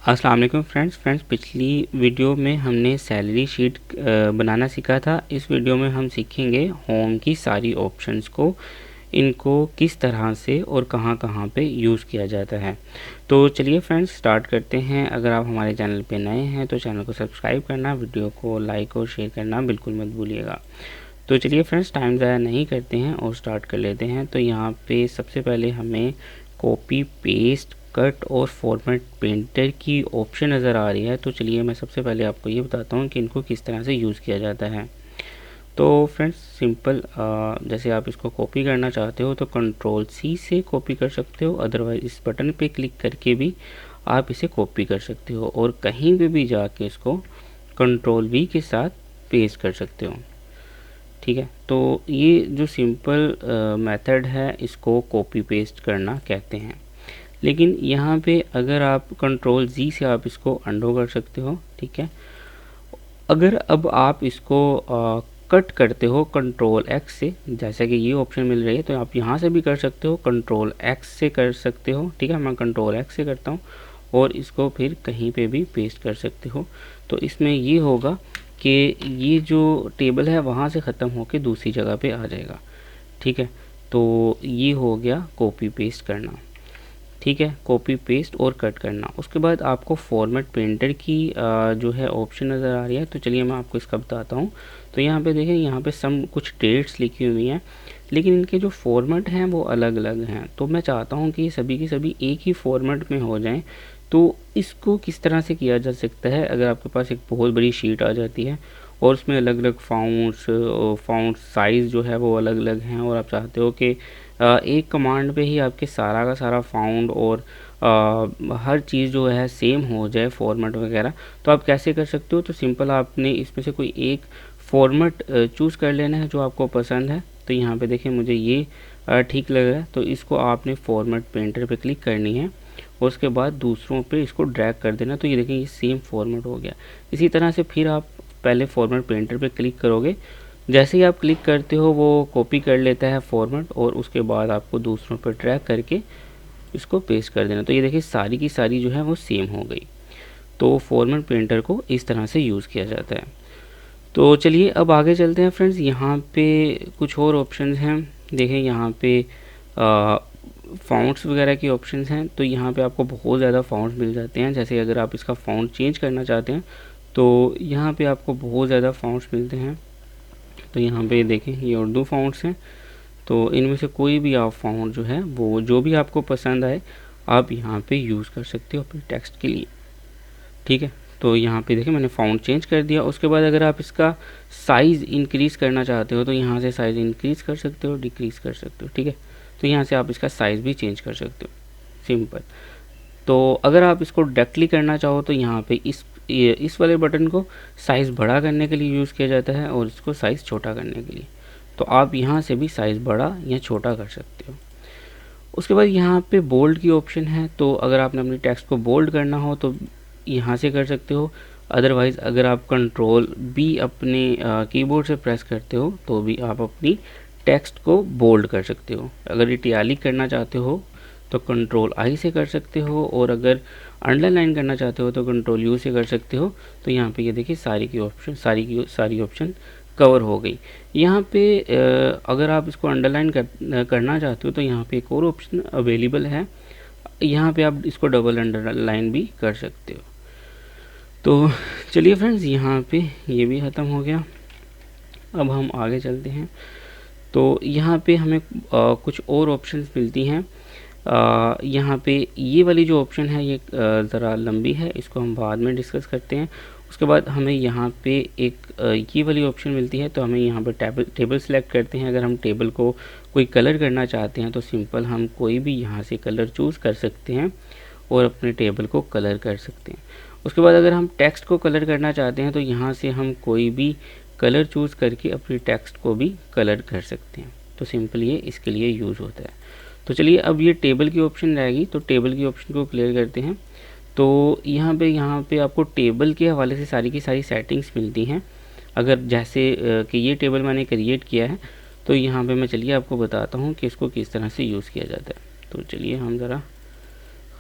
अस्सलाम वालेकुम फ्रेंड्स पिछली वीडियो में हमने सैलरी शीट बनाना सीखा था। इस वीडियो में हम सीखेंगे होम की सारी ऑप्शंस को, इनको किस तरह से और कहां कहां पे यूज़ किया जाता है। तो चलिए फ्रेंड्स स्टार्ट करते हैं। अगर आप हमारे चैनल पे नए हैं तो चैनल को सब्सक्राइब करना, वीडियो को लाइक और शेयर करना बिल्कुल मत भूलिएगा। तो चलिए फ्रेंड्स टाइम ज़ाया नहीं करते हैं और स्टार्ट कर लेते हैं। तो यहाँ पे सबसे पहले हमें कॉपी पेस्ट कट और फॉर्मेट पेंटर की ऑप्शन नज़र आ रही है। तो चलिए मैं सबसे पहले आपको ये बताता हूँ कि इनको किस तरह से यूज़ किया जाता है। तो फ्रेंड्स सिंपल, जैसे आप इसको कॉपी करना चाहते हो तो कंट्रोल सी से कॉपी कर सकते हो, अदरवाइज इस बटन पे क्लिक करके भी आप इसे कॉपी कर सकते हो और कहीं पे भी जाके इसको कंट्रोल वी के साथ पेस्ट कर सकते हो। ठीक है, तो ये जो सिंपल मेथड है इसको कॉपी पेस्ट करना कहते हैं। लेकिन यहाँ पे अगर आप कंट्रोल जी से आप इसको अंडो कर सकते हो। ठीक है, अगर अब आप इसको कट करते हो कंट्रोल एक्स से, जैसे कि ये ऑप्शन मिल रही है, तो आप यहाँ से भी कर सकते हो, कंट्रोल एक्स से कर सकते हो। ठीक है, मैं कंट्रोल एक्स से करता हूँ और इसको फिर कहीं पे भी पेस्ट कर सकते हो। तो इसमें ये होगा कि ये जो टेबल है वहाँ से ख़त्म होकर दूसरी जगह पे आ जाएगा। ठीक है, तो ये हो गया कॉपी पेस्ट करना। ठीक है, कॉपी पेस्ट और कट करना। उसके बाद आपको फॉर्मेट पेंटर की जो है ऑप्शन नज़र आ रही है। तो चलिए मैं आपको इसका बताता हूँ। तो यहाँ पे देखें, यहाँ पे सम कुछ डेट्स लिखी हुई हैं, लेकिन इनके जो फॉर्मेट हैं वो अलग अलग हैं। तो मैं चाहता हूँ कि सभी की सभी एक ही फॉर्मेट में हो जाएं। तो इसको किस तरह से किया जा सकता है, अगर आपके पास एक बहुत बड़ी शीट आ जाती है और उसमें अलग अलग फाउंट साइज़ जो है वो अलग अलग हैं, और आप चाहते हो कि एक कमांड पे ही आपके सारा का सारा फाउंड और हर चीज़ जो है सेम हो जाए फॉर्मेट वगैरह, तो आप कैसे कर सकते हो। तो सिंपल आपने इसमें से कोई एक फॉर्मेट चूज़ कर लेना है जो आपको पसंद है। तो यहाँ पे देखें मुझे ये ठीक लग रहा है, तो इसको आपने फॉर्मेट पेंटर पे क्लिक करनी है और उसके बाद दूसरों पे इसको ड्रैग कर देना। तो ये देखें ये सेम फॉर्मेट हो गया। इसी तरह से फिर आप पहले फॉर्मेट पेंटर पे क्लिक करोगे, जैसे ही आप क्लिक करते हो वो कॉपी कर लेता है फॉर्मेट और उसके बाद आपको दूसरों पर ड्रैग करके इसको पेस्ट कर देना। तो ये देखिए सारी की सारी जो है वो सेम हो गई। तो फॉर्मेट पेंटर को इस तरह से यूज़ किया जाता है। तो चलिए अब आगे चलते हैं फ्रेंड्स। यहाँ पे कुछ और ऑप्शंस हैं। देखें यहाँ पे फ़ॉन्ट्स वगैरह की ऑप्शंस हैं। तो यहाँ पे आपको बहुत ज़्यादा फ़ॉन्ट्स मिल जाते हैं। जैसे अगर आप इसका फ़ॉन्ट चेंज करना चाहते हैं तो यहाँ पे आपको बहुत ज़्यादा फ़ॉन्ट्स मिलते हैं। तो यहाँ पे देखें ये उर्दू फ़ॉन्ट्स हैं। तो इनमें से कोई भी आप फ़ॉन्ट जो है वो जो भी आपको पसंद आए आप यहाँ पे यूज़ कर सकते हो अपने टेक्स्ट के लिए। ठीक है, तो यहाँ पे देखें मैंने फ़ॉन्ट चेंज कर दिया। उसके बाद अगर आप इसका साइज़ इंक्रीज़ करना चाहते हो तो यहाँ से साइज़ इंक्रीज़ कर सकते हो, डिक्रीज़ कर सकते हो। ठीक है, तो यहाँ से आप इसका साइज़ भी चेंज कर सकते हो, सिंपल। तो अगर आप इसको डायरेक्टली करना चाहो तो यहाँ पे इस वाले बटन को साइज़ बड़ा करने के लिए यूज़ किया जाता है और इसको साइज़ छोटा करने के लिए। तो आप यहाँ से भी साइज़ बड़ा या छोटा कर सकते हो। उसके बाद यहाँ पे बोल्ड की ऑप्शन है। तो अगर आपने अपनी टेक्स्ट को बोल्ड करना हो तो यहाँ से कर सकते हो, अदरवाइज़ अगर आप कंट्रोल बी अपने कीबोर्ड से प्रेस करते हो तो भी आप अपनी टेक्स्ट को बोल्ड कर सकते हो। अगर इटैलिक करना चाहते हो तो कंट्रोल आई से कर सकते हो, और अगर अंडरलाइन करना चाहते हो तो कंट्रोल यू से कर सकते हो। तो यहाँ पे ये देखिए सारी ऑप्शन कवर हो गई। यहाँ पे अगर आप इसको अंडरलाइन करना चाहते हो तो यहाँ पे एक और ऑप्शन अवेलेबल है। यहाँ पे आप इसको डबल अंडरलाइन भी कर सकते हो। तो चलिए फ्रेंड्स यहाँ पे ये भी ख़त्म हो गया। अब हम आगे चलते हैं। तो यहाँ पे हमें कुछ और ऑप्शंस मिलती हैं। यहाँ पे ये वाली जो ऑप्शन है ये ज़रा लंबी है, इसको हम बाद में डिस्कस करते हैं। उसके बाद हमें यहाँ पे एक ये वाली ऑप्शन मिलती है। तो हमें यहाँ पे टेबल सेलेक्ट करते हैं। अगर हम टेबल को कोई कलर करना चाहते हैं तो सिंपल हम कोई भी यहाँ से कलर चूज़ कर सकते हैं और अपने टेबल को कलर कर सकते हैं। उसके बाद अगर हम टेक्स्ट को कलर करना चाहते हैं तो यहाँ से हम कोई भी कलर चूज़ करके अपनी टेक्स्ट को भी कलर कर सकते हैं। तो सिंपल ये इसके लिए यूज़ होता है। तो चलिए अब ये टेबल की ऑप्शन रहेगी, तो टेबल की ऑप्शन को क्लियर करते हैं। तो यहाँ पे आपको टेबल के हवाले से सारी की सारी सेटिंग्स मिलती हैं। अगर जैसे कि ये टेबल मैंने क्रिएट किया है तो यहाँ पे मैं चलिए आपको बताता हूँ कि इसको किस तरह से यूज़ किया जाता है। तो चलिए हम ज़रा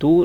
2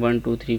1 2 3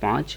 5.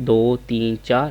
2 3 4،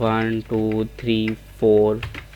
1 2 3 4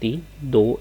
3 2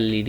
LED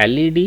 LED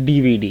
DVD.